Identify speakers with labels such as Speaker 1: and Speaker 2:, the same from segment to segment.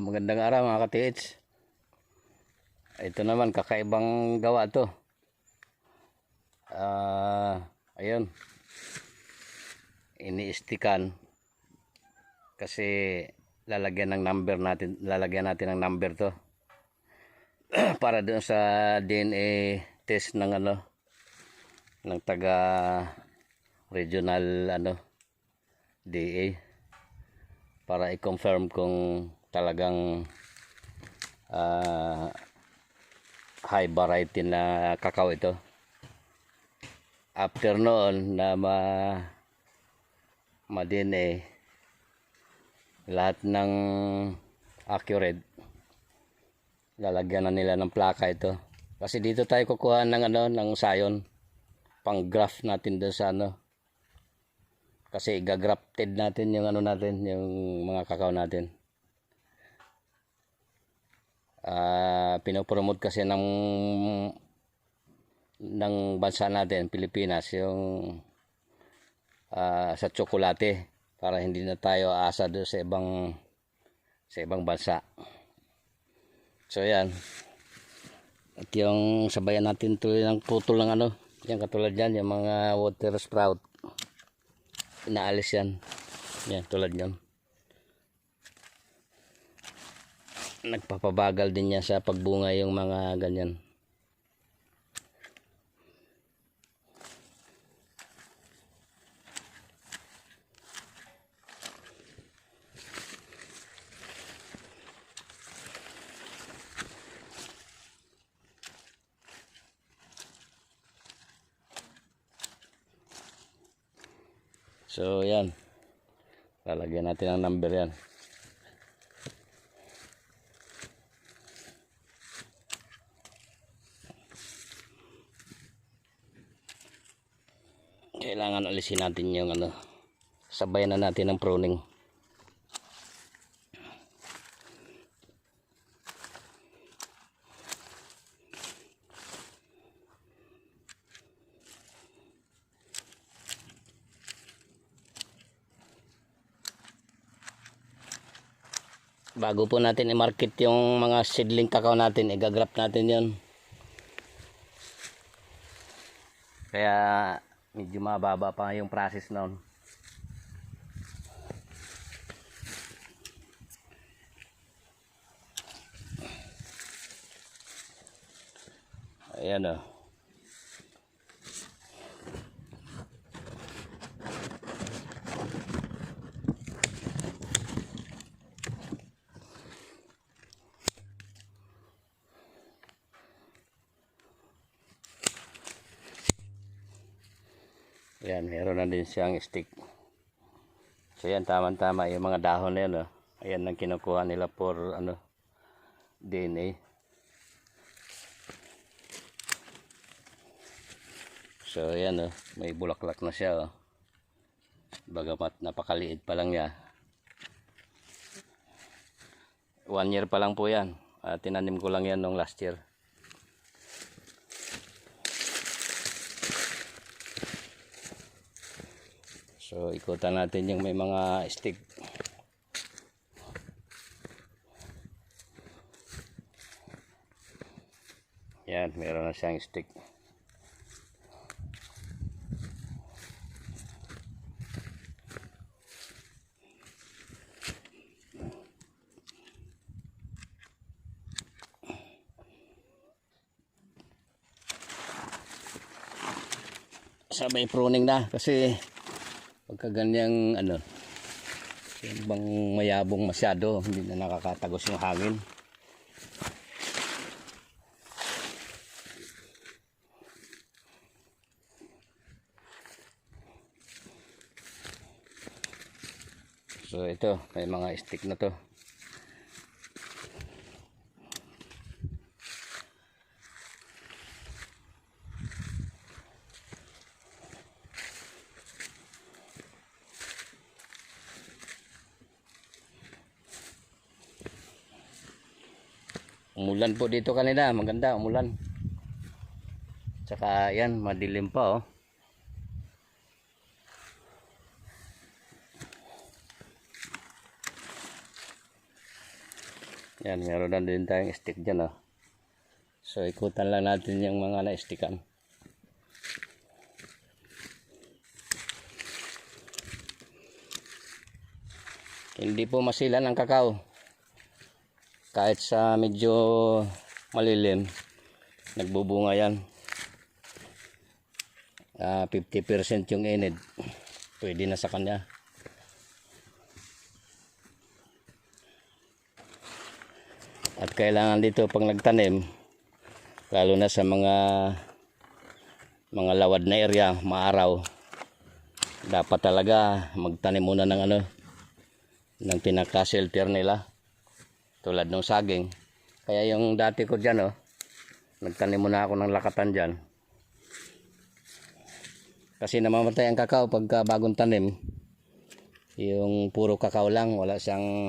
Speaker 1: Magandang araw mga ka-TH. Ito naman kakaibang gawa to. Ayun. Ini-stikan kasi lalagyan natin ng number to para doon sa DNA test ng ng taga regional DA para i-confirm kung talagang high variety na kakao ito. After noon na ma-DNA lahat ng accurate, lalagyan na nila ng plaka ito. Kasi dito tayo kukuha ng ng sayon pang graph natin doon sa kasi gagrafted natin yung yung mga kakao natin. Pinopromote kasi ng bansa natin, Pilipinas, yung sa tsokolate para hindi na tayo aasa doon sa ibang bansa. So yan. At yung sabayan natin tuloy ng putol ng yan katulad yan, yung mga water sprout. Inaalis yan. Yan, tulad yan. Nagpapabagal din yan sa pagbunga yung mga ganyan. So yan, lalagyan natin ang number yan. Kailangan alisin natin yung sabayan na natin ng pruning. Bago po natin i-market yung mga seedling kakao natin, i-gagrap natin yon. Kaya medyo mababa pa yung process noon. Ayan o. Ayan, meron na din siyang stick. So yan, tama-tama yung mga dahon na yan. Ayan ang kinukuha nila for DNA. So ayan may bulaklak na siya. Bagamat napakaliit pa lang niya. 1 year pa lang po yan. Tinanim ko lang yan nung last year. So ikutan natin yung may mga stick. Yan, meron na siyang stick. Sabay pruning na kasi pagka ganyang yung bang mayabong masyado, hindi na nakakatagos yung hangin. So ito, may mga stick na to. Umulan po dito kanina, maganda umulan. Tsaka yan, madilim pa Yan, meron na din tayong stick dyan, oh. So ikutan lang natin yung mga na-stickan. Hindi po masilan ang kakao. Kahit sa medyo malilim, nagbubunga yan. 50% yung inid, pwede na sa kanya. At kailangan dito pag nagtanim, lalo na sa mga lawad na area, maaraw, dapat talaga magtanim muna ng ng pinaka-shelter nila, tulad ng saging. Kaya yung dati ko dyan, nagtanim muna ako ng lakatan dyan, kasi namamatay ang kakao pagka bagong tanim. Yung puro kakao lang, walang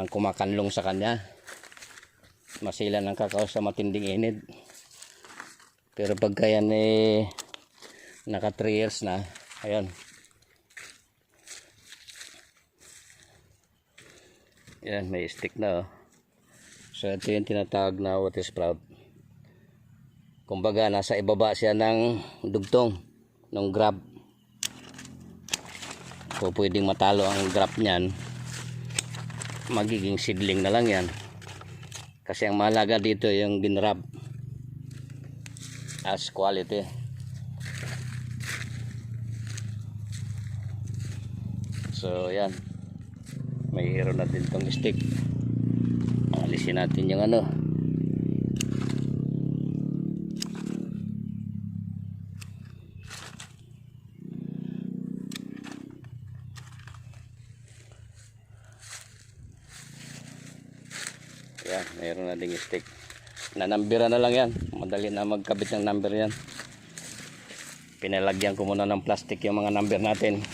Speaker 1: kumakanlong sa kanya, masilan ang kakao sa matinding init. Pero pagka yan naka 3 years na, ayun, yan, may stick na, oh. So ito yung tinatawag na water sprout. Kumbaga nasa ibaba siya ng dugtong ng grab. So pwedeng matalo ang grab niyan, magiging seedling na lang yan. Kasi ang mahalaga dito yung ginrab as quality. So yan, may hero na din tong stick. Alisin natin yung yan, mayroon na ding stick. Nanambira na lang yan, madali na magkabit ng number yan. Pinalagyan ko muna ng plastic yung mga number natin.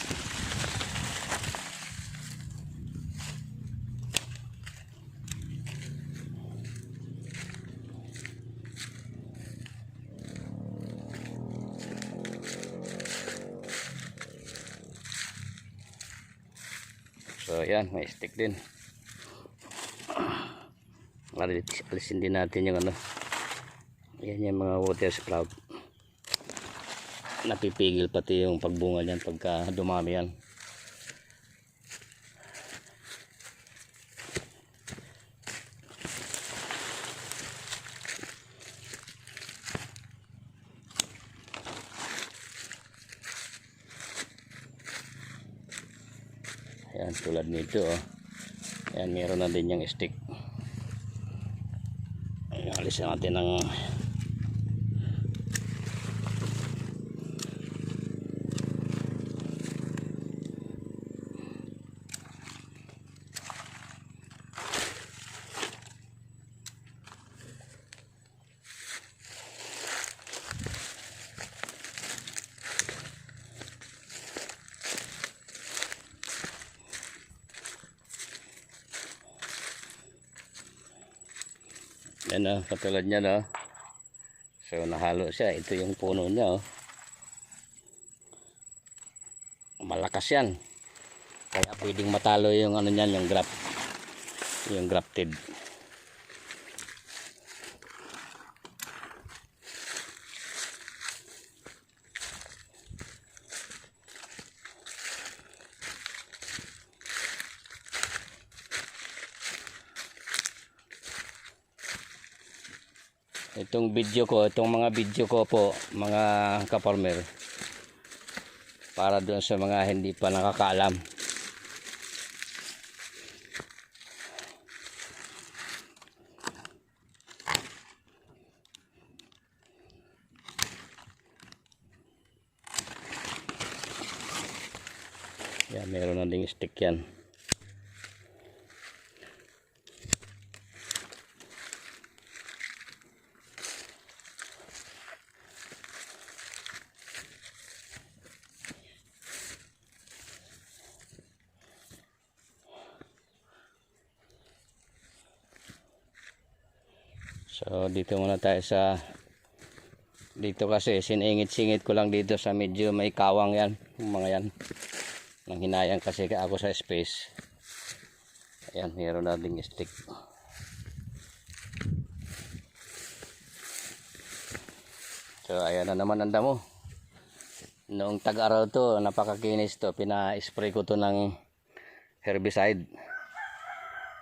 Speaker 1: So yan, may stick din. Alisin din natin yung yan yung mga water sprout. Napipigil pati yung pagbunga niyan pagka dumami yan. Ayan, tulad nito, oh. Ayan, meron na din yung stick. Ayan, alisin natin ng yan, katulad niya, no? So nahalo siya, ito yung puno niya, oh. Malakas yan, kaya pwedeng matalo yung niyan, yung grafted. Itong mga video ko po, mga ka-farmer, para doon sa mga hindi pa nakakaalam. Yan, meron na ding stick yan. So dito muna tayo dito kasi siningit-singit ko lang dito sa medyo may kawang yan, yung mga yan. Nang hinayang kasi ako sa space. Ayan, meron na ding stick. So ayan na naman ang damo. Noong tag-araw to, napakakinis to. Pina-spray ko to ng herbicide,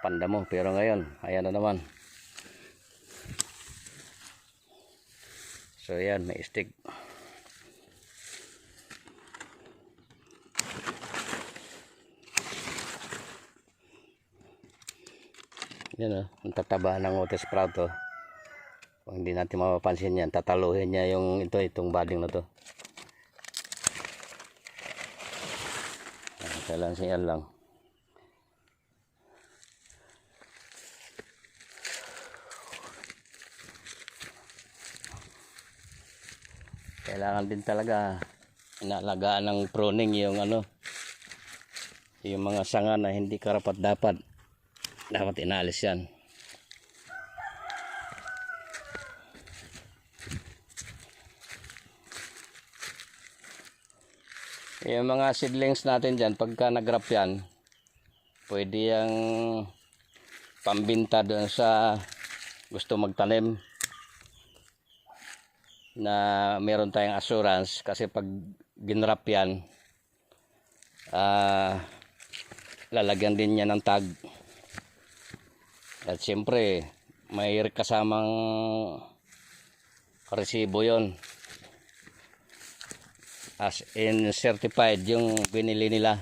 Speaker 1: pandamo. Pero ngayon, ayan na naman. So ayan, may stick. Yan o, ang tataba ng water sprout to. Kung hindi natin mapapansin yan, tataluhin niya yung itong budding na to. Kailangan siya lang. Kailangan din talaga inaalagaan ng pruning yung yung mga sanga na hindi karapat dapat inaalis yan. Yung mga seedlings natin dyan, pagka nag-grap yan, pwede yung pambinta doon sa gusto magtanim, na meron tayong assurance. Kasi pag ginrap yan, lalagyan din niya ng tag. At siyempre, may kasamang resibo yon, as in certified yung binili nila.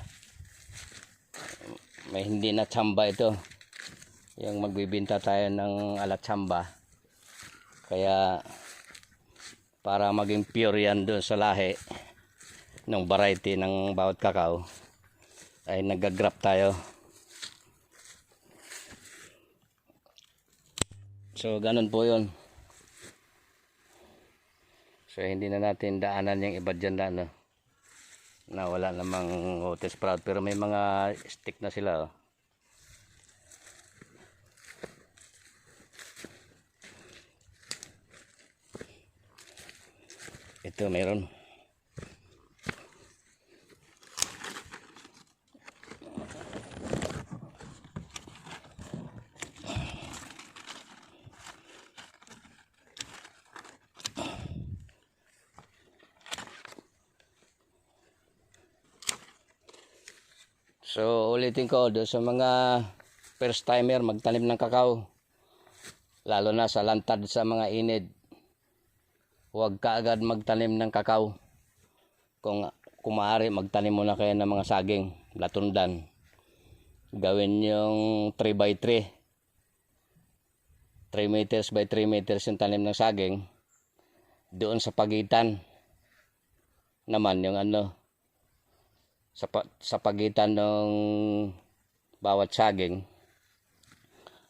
Speaker 1: May hindi na tsamba ito, yung magbibinta tayo ng alatsamba. Kaya para maging pure yan doon sa lahi ng variety ng bawat kakao, ay nag-grap tayo. So ganun po yun. So hindi na natin daanan yung iba dyan na wala namang water sprout, pero may mga stick na sila. Ito meron. So ulitin ko, doon sa mga first timer magtanim ng kakao, lalo na sa lantad sa mga inid, huwag ka agad magtanim ng kakao. Kung maaari, magtanim muna kayo ng mga saging, latundan. Gawin yung 3x3, 3 meters by 3 meters yung tanim ng saging. Doon sa pagitan naman yung sa pagitan ng bawat saging,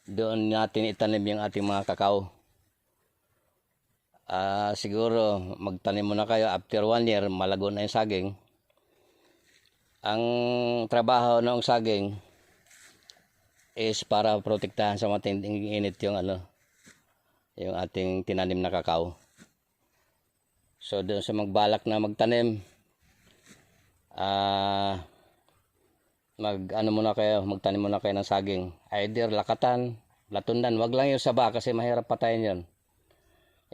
Speaker 1: doon natin itanim yung ating mga kakao. Siguro magtanim muna kayo after 1 year, malago na yung saging. Ang trabaho ng saging is para protektahan sa matinding init yung yung ating tinanim na kakao. So doon sa magbalak na magtanim, magtanim muna kayo ng saging, either lakatan, latundan. Wag lang yung saba kasi mahirap patayin yon.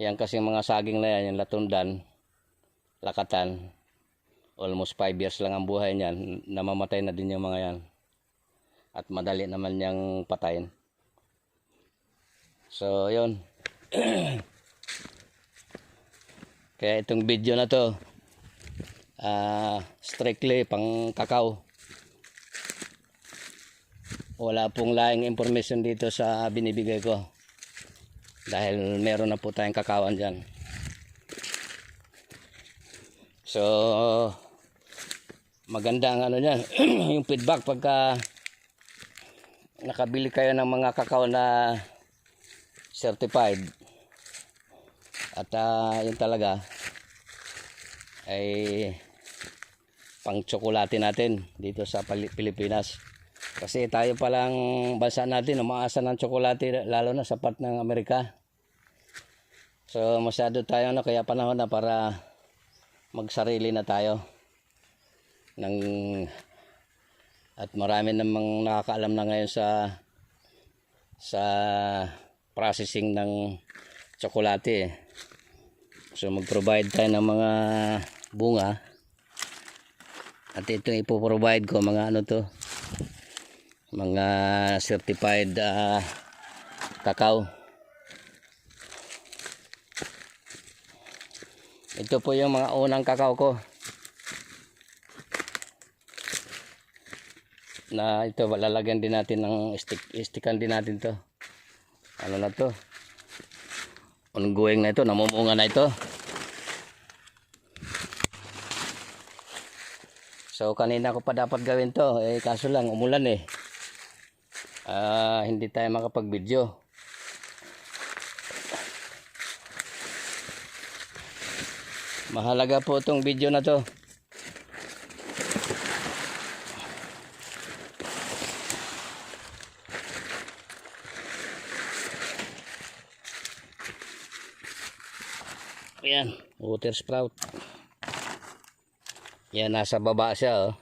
Speaker 1: Yan kasi mga saging na yan, yung latundan, lakatan, almost 5 years lang ang buhay niyan, namamatay na din yung mga yan. At madali naman niyang patayin. So yun. Kaya itong video na to, strictly pang kakao. Wala pong laing information dito sa binibigay ko, dahil meron na po tayong kakawan dyan. So maganda ang niyan yung feedback pagka nakabili kayo ng mga kakao na certified. At yun talaga ay pang tsokolate natin dito sa Pilipinas. Kasi tayo palang bansa natin umaasa ng tsokolate, lalo na sa part ng Amerika. So masyado tayo kaya panahon na para magsarili na tayo ng At marami namang nakakaalam na ngayon sa processing ng tsokolate. So mag-provide tayo ng mga bunga. At itong ipoprovide ko mga ano to, mga certified cacao. Ito po yung mga unang cacao ko na ito, lalagyan din natin ng stickan din natin to. Ano na to, ongoing na ito, namumunga na ito. So kanina ko pa dapat gawin to, kaso lang umulan hindi tayo makapag-video. Mahalaga po itong video na to. Ayan, water sprout. Yan, nasa baba siya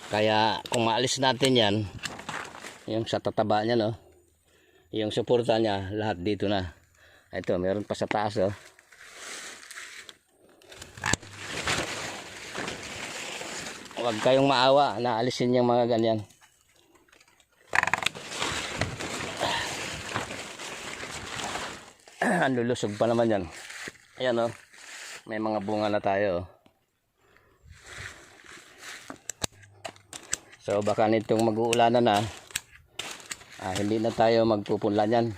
Speaker 1: Kaya kung maalis natin yan, yung sa tataba niya yung suporta niya, lahat dito na. Ito, meron pa sa taas Huwag kayong maawa na alisin yung mga ganyan. Ang lulusog pa naman yan. Ayan may mga bunga na tayo So baka nitong mag-uulanan na, hindi na tayo magpupunla yan.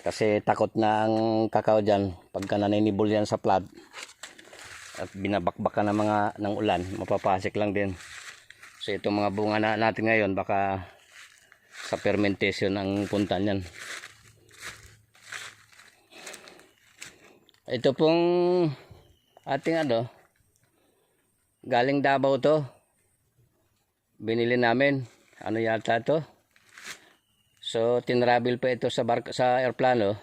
Speaker 1: Kasi takot na ang kakao dyan pagka naninibol yan sa plat at binabakbakan ng ulan, mapapasik lang din. So itong mga bunga natin ngayon, baka sa fermentation ang punta niyan. Ito pong ating galing Davao to. Binili namin. Ano yata to? So tinravel pa ito sa airplano.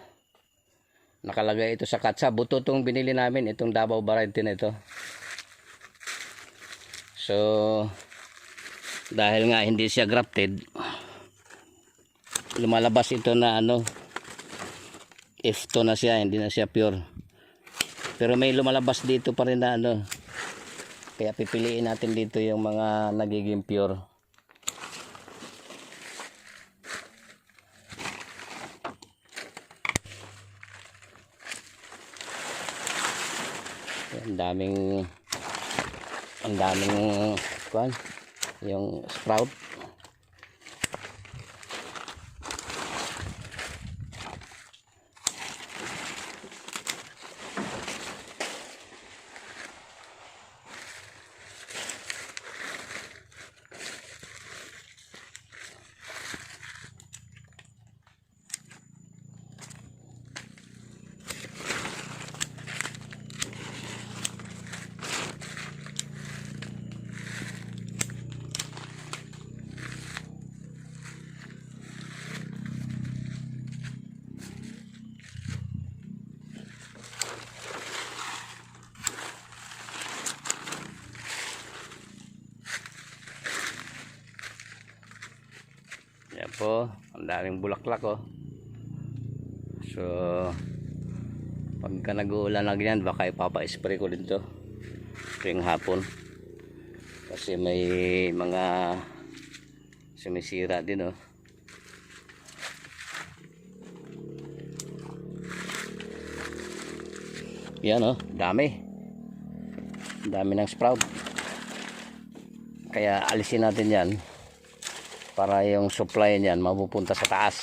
Speaker 1: Nakalagay ito sa katsa. Buto itong binili namin, itong Davao variety na ito. So dahil nga hindi siya grafted, lumalabas ito na F2 na siya, hindi na siya pure. Pero may lumalabas dito pa rin na kaya pipiliin natin dito yung mga nagiging pure. Ang daming yung sprout. Yan po, ang daming bulaklak So pagka nag-uulan na ganyan, baka ipapa-spray ko din to tuwing hapon kasi may mga sumisira din Yan dami ng sprout. Kaya alisin natin yan para yung supply niyan mapupunta sa taas.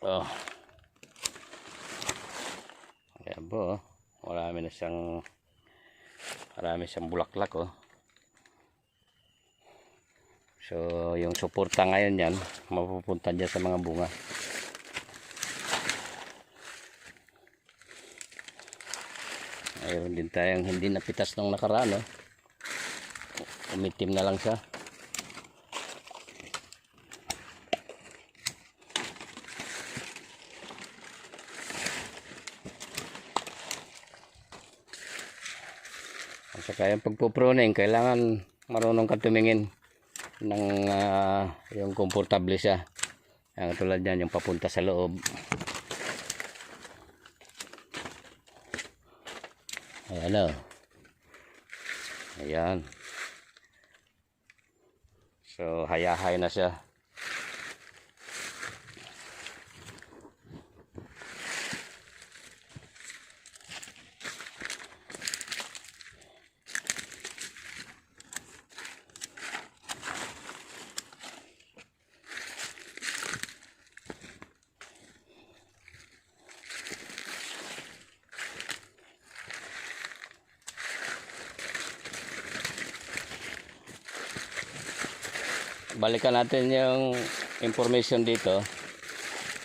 Speaker 1: Oh. po, oh. Marami siyang bulaklak, oh. So yung suporta ngayon yan mapupunta dyan sa mga bunga. Mayroon din tayong hindi napitas nung nakaraan, oh. Umitim na lang siya. At saka yung pagpupruning, kailangan marunong ka tumingin ng yung komportable siya. Ang tulad yan, yung papunta sa loob. Ayan, oh. Ayan. So hayahay na siya. Balikan natin yung information dito.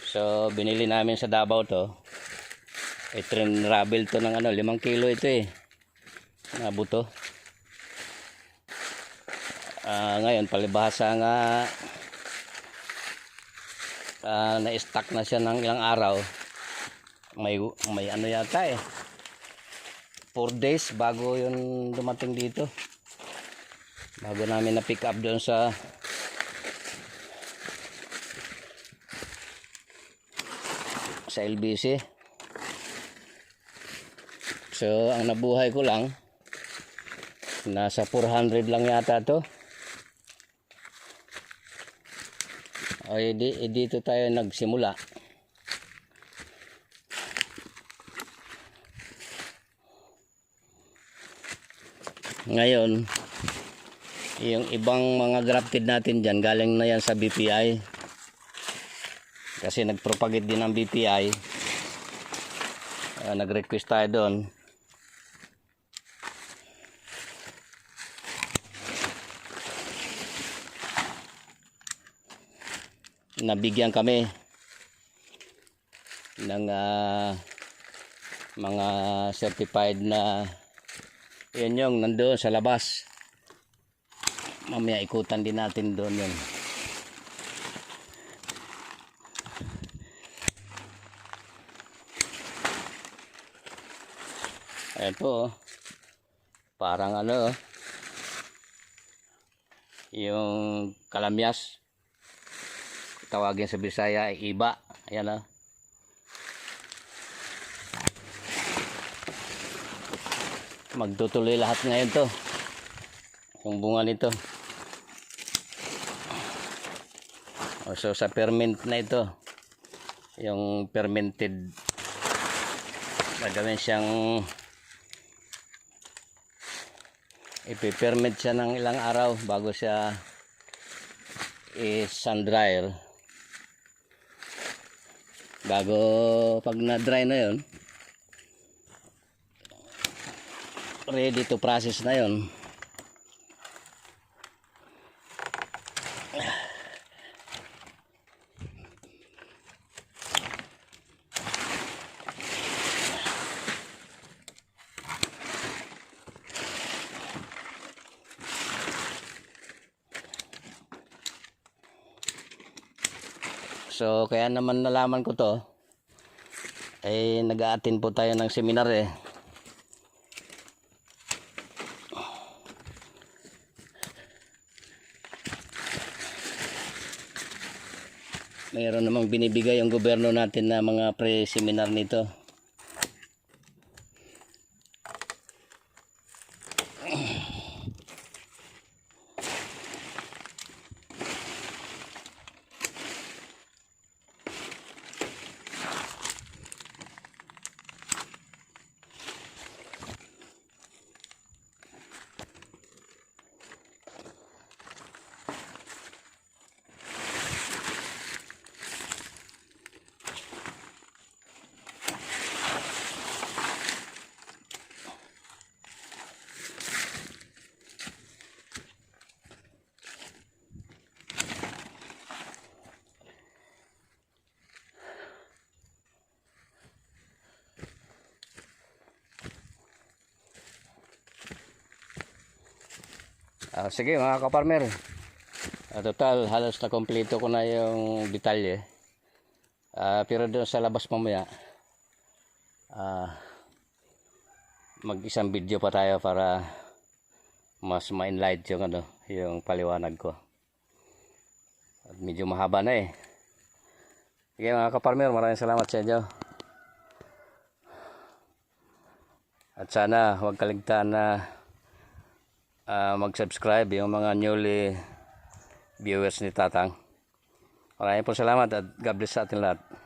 Speaker 1: So binili namin sa Davao to. Travel to ng 5 kilo ito, na buto. Ngayon palibhasa nga na-stack na siya ng ilang araw. May ano yata 4 days bago yun dumating dito. Bago namin na pick up doon sa LBC. So ang nabuhay ko lang nasa 400 lang yata to. Dito tayo nagsimula. Ngayon yung ibang mga grafted natin dyan galing na yan sa BPI. Kasi nagpropagate din ng BPI. Nag-request tayo doon. Nabigyan kami ng mga certified na yun yung nandoon sa labas. Mamaya ikutan din natin doon yun. Ayan po, parang yung kalamyas, tawagin sa Bisaya ay iba. Ayan, magtutuloy lahat ngayon to, yung bunga nito. So sa ferment na ito, yung fermented, gagawin siyang ipipermit siya ng ilang araw bago siya sun dryer. Bago pag na dry na yon, ready to process na yon. So kaya naman nalaman ko to, nag-a-attend po tayo ng seminar Mayroon namang binibigay yung gobyerno natin na mga pre-seminar nito. Sige mga kaparmer. Total, halos na kompleto ko na yung detalye. Pero doon sa labas mamaya, mag-isang video pa tayo para mas ma-enlight yung yung paliwanag ko. At medyo mahaba na eh. Sige mga kaparmer, maraming salamat sa inyo. At sana huwag kaligtaan na mag-subscribe yung mga newly viewers ni Tatang. Maraming po salamat at God bless sa ating lahat.